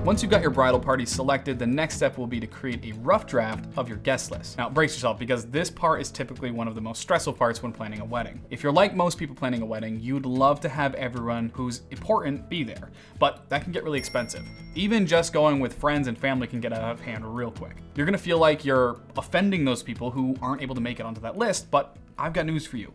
Once you've got your bridal party selected, the next step will be to create a rough draft of your guest list. Now brace yourself, because this part is typically one of the most stressful parts when planning a wedding. If you're like most people planning a wedding, you'd love to have everyone who's important be there, but that can get really expensive. Even just going with friends and family can get out of hand real quick. You're gonna feel like you're offending those people who aren't able to make it onto that list, but I've got news for you.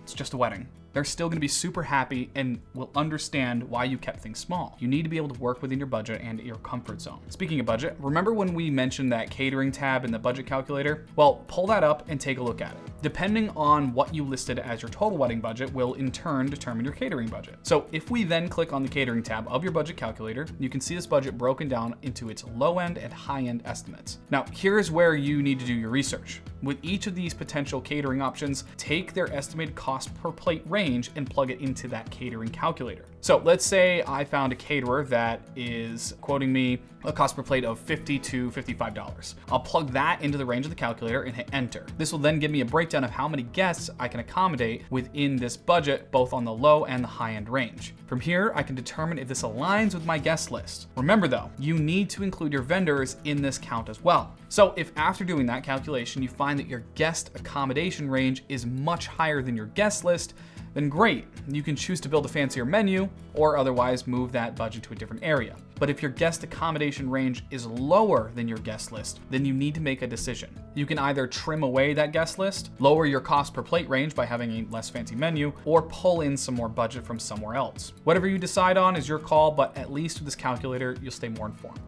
It's just a wedding. They're still gonna be super happy and will understand why you kept things small. You need to be able to work within your budget and your comfort zone. Speaking of budget, remember when we mentioned that catering tab in the budget calculator? Well, pull that up and take a look at it. Depending on what you listed as your total wedding budget will in turn determine your catering budget. So if we then click on the catering tab of your budget calculator, you can see this budget broken down into its low end and high end estimates. Now, here's where you need to do your research. With each of these potential catering options, take their estimated cost per plate range and plug it into that catering calculator. So let's say I found a caterer that is quoting me a cost per plate of $50 to $55. I'll plug that into the range of the calculator and hit enter. This will then give me a breakdown of how many guests I can accommodate within this budget, both on the low and the high end range. From here, I can determine if this aligns with my guest list. Remember though, you need to include your vendors in this count as well. So if after doing that calculation, you find that your guest accommodation range is much higher than your guest list, then great, you can choose to build a fancier menu or otherwise move that budget to a different area. But if your guest accommodation range is lower than your guest list, then you need to make a decision. You can either trim away that guest list, lower your cost per plate range by having a less fancy menu, or pull in some more budget from somewhere else. Whatever you decide on is your call, but at least with this calculator, you'll stay more informed.